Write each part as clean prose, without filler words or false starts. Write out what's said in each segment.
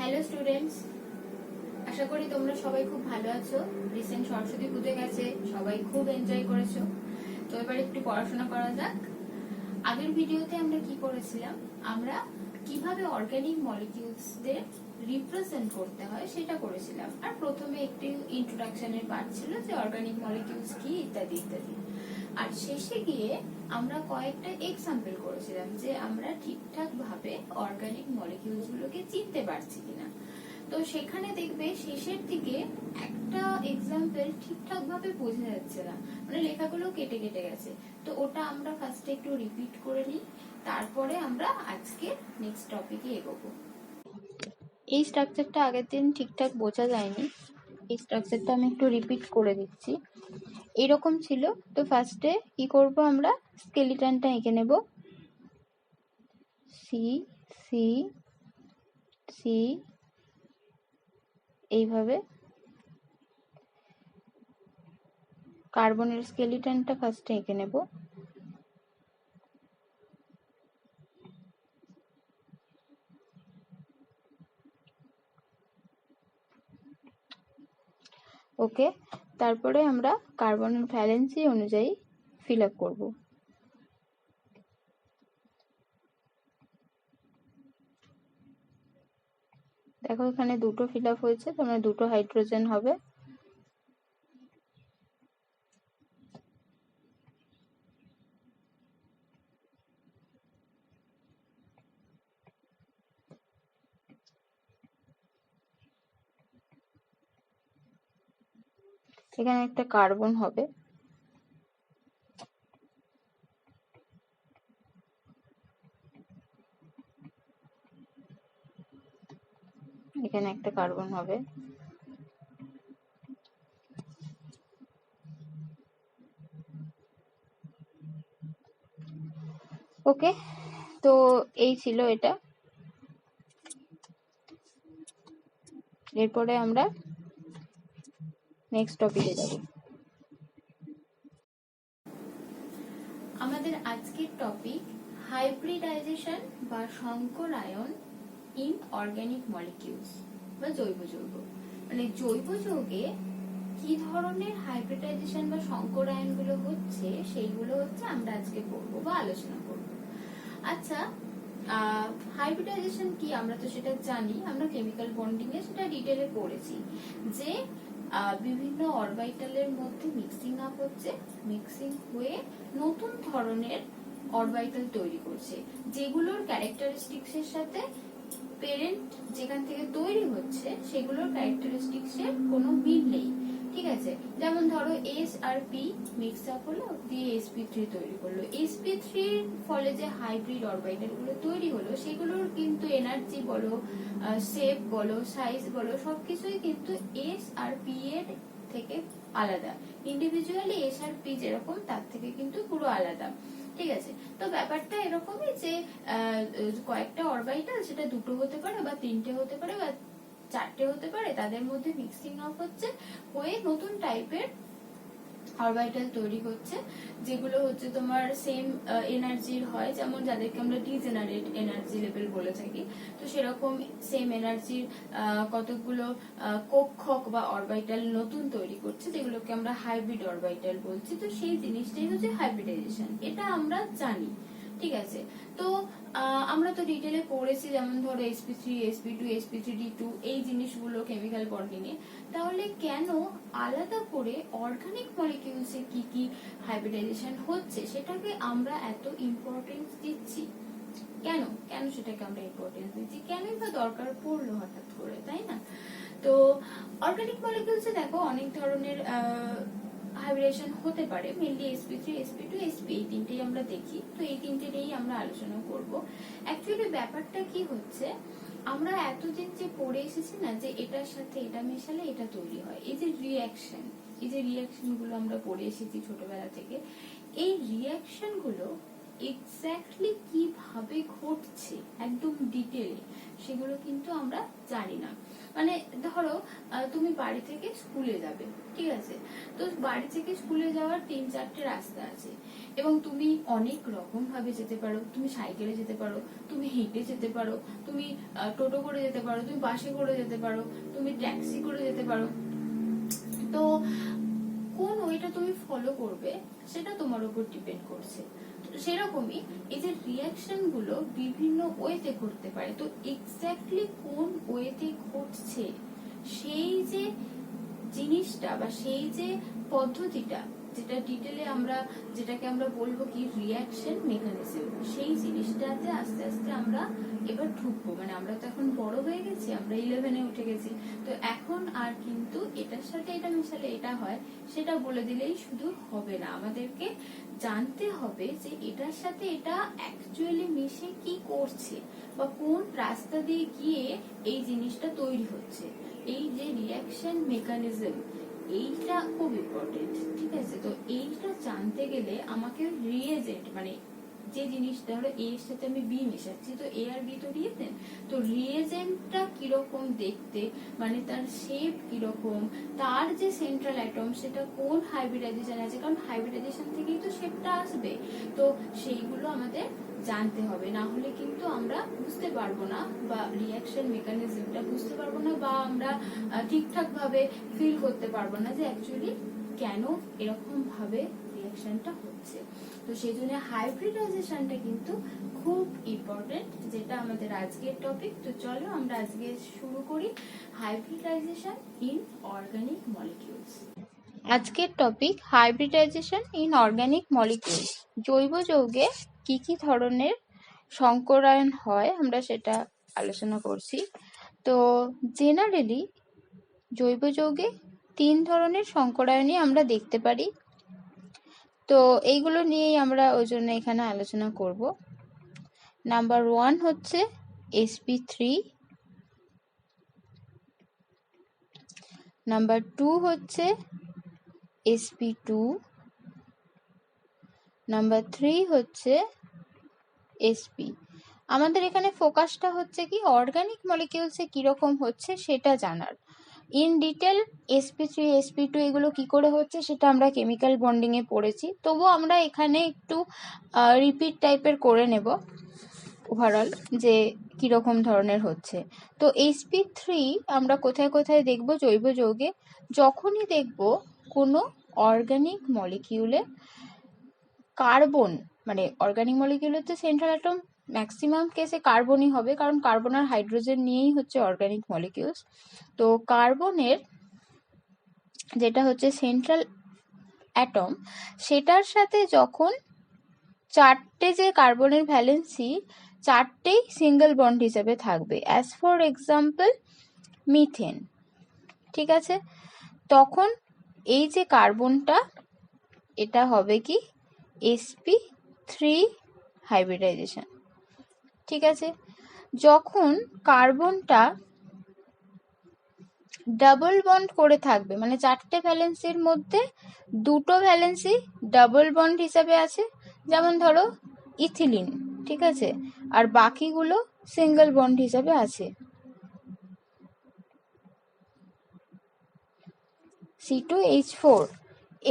Hello students, আশা করি তোমরা সবাই খুব ভালো আছো। রিসেন্ট সরস্বতী পুজো গেছে, সবাই খুব এনজয় করেছো। তো এবার একটু পড়াশোনা করা যাক। আগের ভিডিওতে আমরা কি করেছিলাম, আমরা কিভাবে অর্গানিক মলিকিউলসদের রিপ্রেজেন্ট করতে হয় সেটা করেছিলাম। আর প্রথমে একটি ইন্ট্রোডাকশনের পার্ট ছিল যে অর্গানিক মলিকিউলস কি ইত্যাদি ইত্যাদি। আর শেষে গিয়ে আমরা কয়েকটা এক্সাম্পল করেছিলাম যে আমরা ঠিকঠাক ভাবে অর্গানিক মলিকিউলস গুলোকে চিনতে পারছি কিনা। তো সেখানে দেখবে শেষের দিকে একটা এক্সাম্পল ঠিকঠাক ভাবে বোঝা যাচ্ছে না, মানে লেখাগুলো কেটে কেটে গেছে। তো ওটা আমরা ফার্স্টে একটু রিপিট করে নিই, তারপরে আমরা আজকে নেক্সট টপিকে এগোবো। এই স্ট্রাকচারটা আগের দিন ঠিকঠাক বোঝা যায়নি, এই স্ট্রাকচারটা আমি একটু রিপিট করে দিচ্ছি। এরকম ছিল। তো ফার্স্টে কি করব, আমরা স্কেলিটনটা এঁকে নেব। সি সি সি এইভাবে কার্বনের স্কেলিটনটা ফার্স্টে এঁকে নেব। ওকে, তারপরে আমরা কার্বনের ভ্যালেন্সি অনুযায়ী ফিল আপ করবো। দেখো এখানে দুটো ফিল আপ হয়েছে, তোমরা দুটো হাইড্রোজেন হবে। এখানে একটা কার্বন হবে। এখানে একটা কার্বন হবে। ওকে, তো এই ছিল এটা। এরপরে আমরা নেক্সট টপিকে যাব। আমাদের আজকের টপিক হাইব্রিডাইজেশন বা সংকরায়ন ইন অর্গানিক মলিকিউলস বা জৈব যৌগ। মানে জৈব যৌগে কি ধরনের হাইব্রিডাইজেশন বা সংকরায়ন গুলো হচ্ছে সেইগুলো হচ্ছে আমরা আজকে পড়বো বা আলোচনা করব। আচ্ছা, হাইব্রিডাইজেশন কি আমরা তো সেটা জানি, আমরা কেমিক্যাল বন্ডিং এ সেটা ডিটেইলে পড়েছি যে বিভিন্ন অরবিটালের মধ্যে মিক্সিং আপ হচ্ছে, মিক্সিং হয়ে নতুন ধরনের অরবিটাল তৈরি করছে, যেগুলোর ক্যারেক্টারিস্টিক্স এর সাথে পেরেন্ট যেখান থেকে তৈরি হচ্ছে সেগুলোর ক্যারেক্টারিস্টিক্স এর কোনো মিল নেই। ঠিক আছে, যেমন ধরো এস আর পি মিক্স আপ হলো, দিয়ে sp3 তৈরি করলো। sp3 এর ফলে যে হাইব্রিড অরবিটাল গুলো তৈরি হলো সেগুলোর কিন্তু এনার্জি বলো, শেপ বলো, সাইজ বলো, সবকিছুই কিন্তু এস আর পি এর থেকে আলাদা। ইন্ডিভিজুয়ালি এস আর পি যেরকম তার থেকে কিন্তু পুরো আলাদা। ঠিক আছে, তো ব্যাপারটা এরকমই যে কয়েকটা অরবিটাল, সেটা দুটো হতে পারে বা তিনটে হতে পারে বা চারটে হতে পারে, তাদের মধ্যে মিক্সিং আপ হচ্ছে, হয়ে নতুন টাইপের অরবিটাল তৈরি হচ্ছে, যেগুলো হচ্ছে তোমার সেম এনার্জির হয়, যেমন যাদেরকে আমরা ডিজেনারেট এনার্জি লেভেল বলে থাকি। তো সেরকম সেম এনার্জির কতগুলো কক্ষক বা অরবিটাল নতুন তৈরি করছে, যেগুলোকে আমরা হাইব্রিড অরবিটাল বলছি। তো সেই জিনিসটাই হচ্ছে হাইব্রিডাইজেশন, এটা আমরা জানি। ঠিক আছে, তো আমরা তো ডিটেলে পড়েছি, যেমন ধরো sp3, sp2, sp3d2 এই জিনিসগুলো কেমিক্যাল বন্ডিং এ। তাহলে কেন আলাদা করে অর্গানিক মলিকিউলসে কি কি হাইব্রিডাইজেশন হচ্ছে সেটাকে আমরা এত ইম্পর্টেন্স দিচ্ছি? কেন কেন সেটাকে আমরা ইম্পর্টেন্স দিচ্ছি, কেনই বা দরকার পড়লো হঠাৎ করে, তাই না? তো অর্গানিক মলিকিউলসে দেখো অনেক ধরনের হাইব্রিডেশন হতে পারে, মেইনলি sp3, sp2, sp এই তিনটেই আমরা দেখি। তো এই তিনটে নিয়েই আমরা আলোচনা করব। অ্যাকচুয়ালি ব্যাপারটা কি হচ্ছে, আমরা এতদিন যে পড়ে এসেছি না যে এটার সাথে এটা মেশালে এটা তৈরি হয়, এই যে রিঅ্যাকশন, এই যে রিঅ্যাকশন গুলো আমরা পড়ে এসেছি ছোটবেলা থেকে, এই রিঅ্যাকশন গুলো এক্স্যাক্টলি কিভাবে ঘটছে একদম ডিটেলে, সেগুলো কিন্তু আমরা জানি না। মানে ধরো তুমি বাড়ি থেকে স্কুলে যাবে, ঠিক আছে, তো বাড়ি থেকে স্কুলে যাওয়ার 3-4টে রাস্তা আছে এবং তুমি অনেক রকম ভাবে যেতে পারো। তুমি সাইকেলে যেতে পারো, তুমি হেঁটে যেতে পারো, তুমি টোটো করে যেতে পারো, তুমি বাসে করে যেতে পারো, তুমি ট্যাক্সি করে যেতে পারো। তো কোন ওয়েটা তুমি ফলো করবে সেটা তোমার উপর ডিপেন্ড করছে। সেরকমই এই যে রিয়াকশন গুলো বিভিন্ন ওয়েতে ঘটতে পারে। তো এক্স্যাক্টলি কোন ওয়েতে ঘটছে সেই যে জিনিসটা বা সেই যে পদ্ধতিটা, যেটা ডিটেলে যেটাকে আমরা বলবো কি রিয়াকশন মেকানিজম, সেই জিনিসটাতে আস্তে আস্তে আমরা এবার ঢুকবো। মানে আমরা তো এখন বড় হয়ে গেছি, আমরা 11-এ উঠে গেছি, তো এখন আর কিন্তু এটার সাথে এটা মিশালে এটা হয় সেটা বলে দিলেই শুধু হবে না, আমাদেরকে জানতে হবে যে এটার সাথে এটা অ্যাকচুয়ালি মিশে কি করছে বা কোন রাস্তা দিয়ে গিয়ে এই জিনিসটা তৈরি হচ্ছে। এই যে রিয়াকশন মেকানিজম, এইটা খুব ইম্পর্টেন্ট, ঠিক আছে। তো এইটা জানতে গেলে আমাকে রিয়েজেন্ট, মানে যে জিনিসটা হলো এ এর সাথে আমি বি মেশাচ্ছি, তো এ আর বি তো রিয়েজেন্ট, তো রিয়েজেন্টটা কিরকম দেখতে, মানে তার শেপ কিরকম, তার যে সেন্ট্রাল অ্যাটম সেটা কোন হাইব্রিডাইজেশন আছে, কারণ হাইব্রিডাইজেশন থেকেই তো শেপটা আসবে। তো সেইগুলো আমাদের জানতে হবে, না হলে কিন্তু আমরা বুঝতে পারবো না বা রিয়াকশন মেকানিজমটা বুঝতে পারবো না, বা আমরা ঠিকঠাক ভাবে ফিল করতে পারবো না যে অ্যাকচুয়ালি কেন এরকম ভাবে রিয়াকশনটা হচ্ছে। তো সেই জন্য হাইব্রিডাইজেশনটা কিন্তু খুব ইম্পর্টেন্ট, যেটা আমাদের আজকের টপিক। তো চলো আমরা আজকে শুরু করি হাইব্রিডাইজেশন ইন অর্গানিক মলিকিউলস। আজকের topic hybridization in organic molecules. জৈব যৌগে কি কি ধরনের সংকরায়ন হয় আমরা সেটা আলোচনা করছি। তো জেনারেলি জৈব যৌগে 3 ধরনের সংকরায়নই আমরা দেখতে পারি। তো এইগুলো নিয়েই আমরা ওই জন্য এখানে আলোচনা করব। নাম্বার 1 হচ্ছে sp3, নাম্বার 2 হচ্ছে sp2, নাম্বার 3 হচ্ছে sp। আমাদের এখানে ফোকাসটা হচ্ছে কি অর্গানিক মলিকিউলসে কিরকম হচ্ছে সেটা জানার। ইন ডিটেল sp3 sp2 এগুলো কি করে হচ্ছে সেটা আমরা কেমিক্যাল বন্ডিং এ পড়েছি, তবু আমরা এখানে একটু রিপিট টাইপের করে নেব ওভারঅল যে কিরকম ধরনের হচ্ছে। তো sp3 আমরা কোথায় কোথায় দেখব জৈব যৌগে, যখনই দেখব কোনো অর্গানিক মলিকিউলে কার্বন, মানে অর্গানিক মলিকিউলের তো সেন্ট্রাল অ্যাটম ম্যাক্সিমাম কেসে কার্বনই হবে, কারণ কার্বন আর হাইড্রোজেন নিয়েই হচ্ছে অর্গানিক মলিকিউলস। তো কার্বনের যেটা হচ্ছে সেন্ট্রাল অ্যাটম, সেটার সাথে যখন 4টে যে কার্বনের ভ্যালেন্সি 4টেই সিঙ্গেল বন্ড হিসেবে থাকবে, অ্যাজ ফর এক্সাম্পল মিথেন, ঠিক আছে, তখন এই যে কার্বনটা এটা হবে কি sp3 হাইব্রিডাইজেশন, ঠিক আছে। যখন কার্বনটা ডাবল বন্ড করে থাকবে, মানে 4টে ভ্যালেন্সির মধ্যে 2টো ভ্যালেন্সি ডাবল বন্ড হিসাবে আছে, যেমন ধরো ইথিলিন, ঠিক আছে, আর বাকিগুলো সিঙ্গেল বন্ড হিসাবে আছে, C2H4।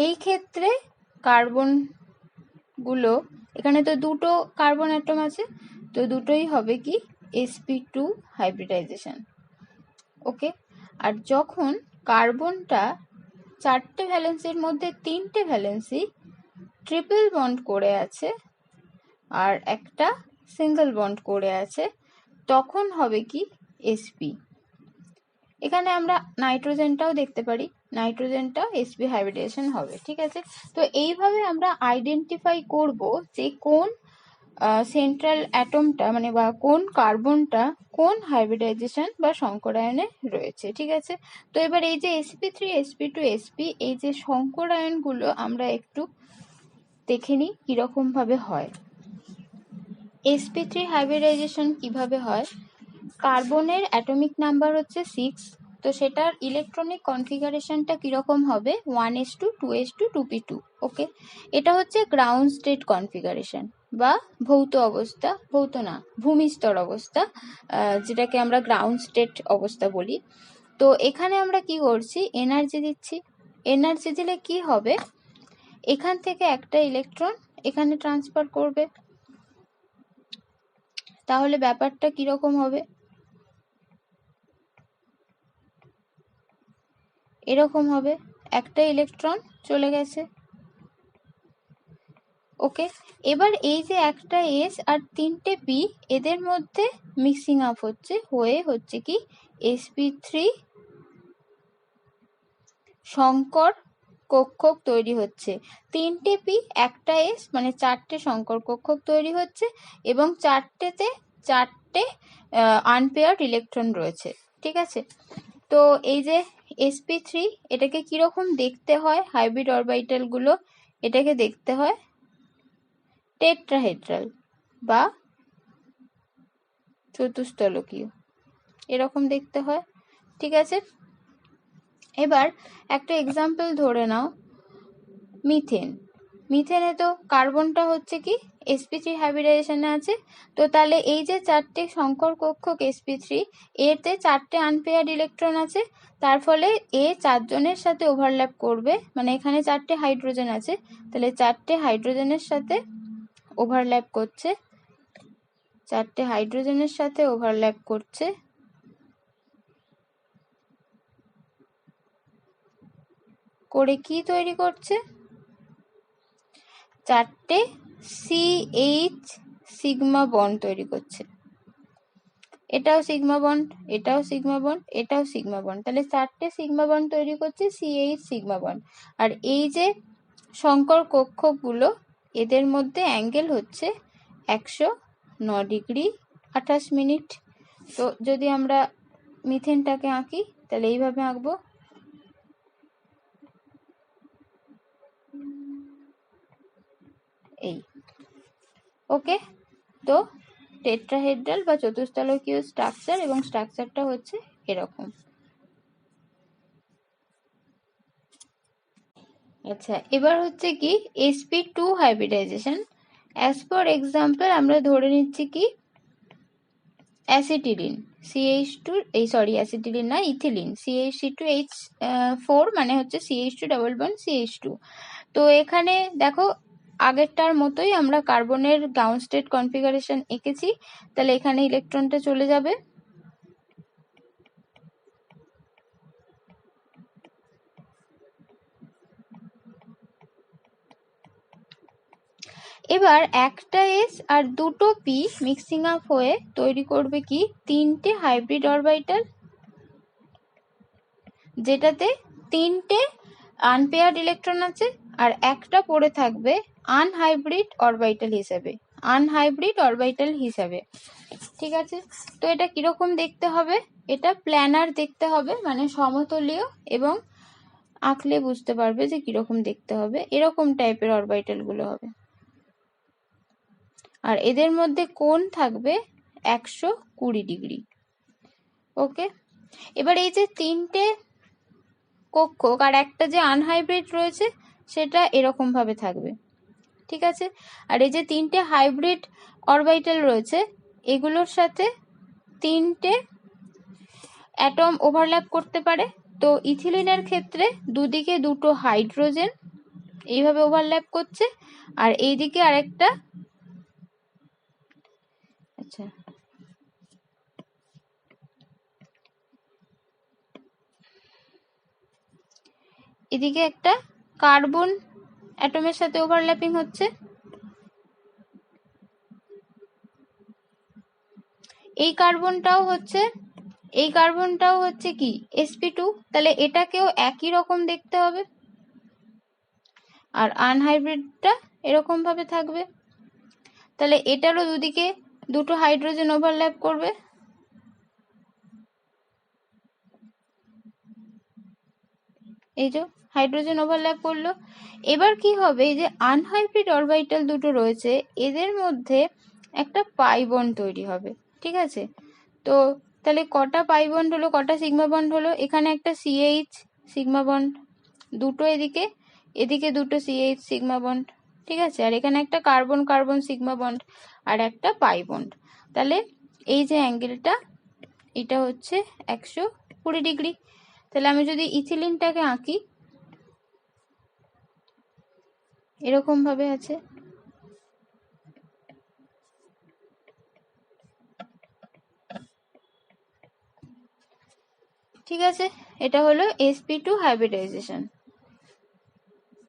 এই ক্ষেত্রে কার্বন গুলো, এখানে তো 2টো কার্বন অ্যাটম আছে, তো দুটোই হবে কি sp2 হাইব্রিডাইজেশন, ওকে। আর যখন কার্বনটা 4টে ভ্যালেন্সির মধ্যে 3টে ভ্যালেন্সি ট্রিপল বন্ড করে আছে আর একটা সিঙ্গেল বন্ড করে আছে, তখন হবে কি sp। এখানে আমরা নাইট্রোজেনটাও দেখতে পারি, নাইট্রোজেনটাও sp হাইব্রিডাইজেশন হবে, ঠিক আছে। তো এইভাবে আমরা আইডেন্টিফাই করব যে কোন সেন্ট্রাল অ্যাটমটা, মানে বা কোন কার্বনটা কোন হাইব্রিডাইজেশন বা সংকরায়নে রয়েছে, ঠিক আছে। তো এবার এই যে sp3 sp2 sp, এই যে সংকরায়নগুলো আমরা একটু দেখে নিই কিরকম ভাবে হয়। sp3 হাইব্রিডাইজেশন কিভাবে হয়, কার্বনের অ্যাটমিক নাম্বার হচ্ছে 6, তো সেটার ইলেকট্রনিক কনফিগারেশনটা কিরকম হবে 1s2 2s2 2p2, ওকে। এটা হচ্ছে গ্রাউন্ড স্টেট কনফিগারেশন। বা ভৌত অবস্থা, ভৌত না ভূমিস্তর অবস্থা, যেটাকে আমরা গ্রাউন্ড স্টেট অবস্থা বলি। তো এখানে আমরা কি করছি, এনার্জি দিচ্ছি। এনার্জি দিলে কি হবে, এখান থেকে একটা ইলেকট্রন এখানে ট্রান্সফার করবে। তাহলে ব্যাপারটা কিরকম হবে, এরকম হবে, একটা ইলেকট্রন চলে গেছে। ওকে, এবার এই যে একটা এস আর তিনটে পি, এদের মধ্যে মিক্সিং আপ হচ্ছে কি sp3 সংকর কক্ষক তৈরি হচ্ছে। তিনটে পি একটা এস, মানে চারটে সংকর কক্ষক তৈরি হচ্ছে এবং চারটে আনপেয়ার্ড ইলেকট্রন রয়েছে। ঠিক আছে, তো এই যে sp3 এটাকে কিরকম দেখতে হয়, হাইব্রিড অরবিটাল গুলো এটাকে দেখতে হয় টেট্রাহেড্রাল বা চতুস্তলকীয়, এরকম দেখতে হয়। ঠিক আছে, এবার একটা এক্সাম্পল ধরে নাও, মিথেন। মিথেনে তো কার্বনটা হচ্ছে কি sp3 হাইব্রিডাইজেশনে আছে। তো তাহলে এই যে চারটে সংকর কক্ষক sp3, এতে চারটে আনপেয়ার্ড ইলেকট্রন আছে, তার ফলে এ চারজনের সাথে ওভারল্যাপ করবে, মানে এখানে চারটে হাইড্রোজেন আছে, তাহলে চারটে হাইড্রোজেনের সাথে ওভারল্যাপ করছে, চারটে হাইড্রোজেনের সাথে ওভারল্যাপ করছে, করে কি তৈরি করছে, চারটে CH সিগমা বন্ড তৈরি করছে। এটাও সিগমা বন্ড, এটাও সিগমা বন্ড, এটাও সিগমা বন্ড, তাহলে চারটে সিগমা বন্ড তৈরি করছে CH সিগমা বন্ড। আর এই যে সংকর কক্ষকগুলো, এদের মধ্যে অ্যাঙ্গেল হচ্ছে 109 ডিগ্রি 28 মিনিট। তো যদি আমরা মিথেনটাকে আঁকি, তাহলে এইভাবে আঁকবো, এই। ওকে, তো টেট্রাহেড্রাল বা চতুস্তলকীয় স্ট্রাকচার, এবং স্ট্রাকচারটা হচ্ছে এরকম। আচ্ছা, এবার হচ্ছে কি sp2 hybridization. As for example আমরা ধরে নিচ্ছি কি অ্যাসিটিলিন CH2, অ্যাসিটিলিন না, ইথিলিন CH2H4, মানে হচ্ছে CH2 ডাবল বন্ড CH2। তো এখানে দেখো আগেরটার মতোই আমরা কার্বনের গ্রাউন্ড স্টেট কনফিগারেশন এঁকেছি, তাহলে এখানে ইলেকট্রনটা চলে যাবে, এবার একটা এস আর দুটো পি মিক্সিং আপ হয়ে তৈরি করবে কি তিনটে হাইব্রিড অরবিটাল, যেটাতে তিনটে আনপেয়ার্ড ইলেকট্রন আছে আর একটা পড়ে থাকবে আনহাইব্রিড অরবিটাল হিসাবে। ঠিক আছে, তো এটা কিরকম দেখতে হবে, এটা প্ল্যানার দেখতে হবে, মানে সমতলীয়, এবং আঁকলে বুঝতে পারবে যে কিরকম দেখতে হবে, এরকম টাইপের অরবিটাল গুলো হবে। আর এদের মধ্যে কোণ থাকবে 120 ডিগ্রি। ওকে, এবার এই যে তিনটে কক্ষক আর একটা যে আনহাইব্রিড রয়েছে, সেটা এরকম ভাবে থাকবে। ঠিক আছে, আর এই যে তিনটে হাইব্রিড অরবিটাল রয়েছে, এগুলোর সাথে তিনটে অ্যাটম ওভারল্যাপ করতে পারে। তো ইথিলিনের ক্ষেত্রে দুদিকে দুটো হাইড্রোজেন এইভাবে ওভারল্যাপ করছে, আর এইদিকে আরেকটা, আচ্ছা এদিকে একটা কার্বন অ্যাটমের সাথে ওভারল্যাপিং হচ্ছে। এই কার্বনটাও হচ্ছে কি sp2, তাহলে এটাকেও একই রকম দেখতে হবে, আর আনহাইব্রিডটা এরকম ভাবে থাকবে। তাহলে এটারও দুদিকে দুটো হাইড্রোজেন ওভারল্যাপ করবে, এই যে হাইড্রোজেন ওভারল্যাপ করলো। এবার কি হবে, এই যে আনহাইব্রিড অরবিটাল দুটো রয়েছে, এদের মধ্যে একটা পাই বন্ড তৈরি হবে। ঠিক আছে, তো তাহলে কটা পাই বন্ড হলো, কটা সিগমা বন্ড হলো, এখানে একটা CH সিগমা বন্ড, দুটো এদিকে দুটো CH সিগমা বন্ড। ঠিক আছে, আর এখানে একটা কার্বন কার্বন সিগমা বন্ড আর একটা পাই বন্ড। তাহলে এই যে অ্যাঙ্গেলটা এটা হচ্ছে 120 ডিগ্রি। তাহলে আমি যদি ইথিলিনটাকে আঁকি, এরকম ভাবে আছে, ঠিক আছে। এটা হলো sp2 হাইব্রিডাইজেশন।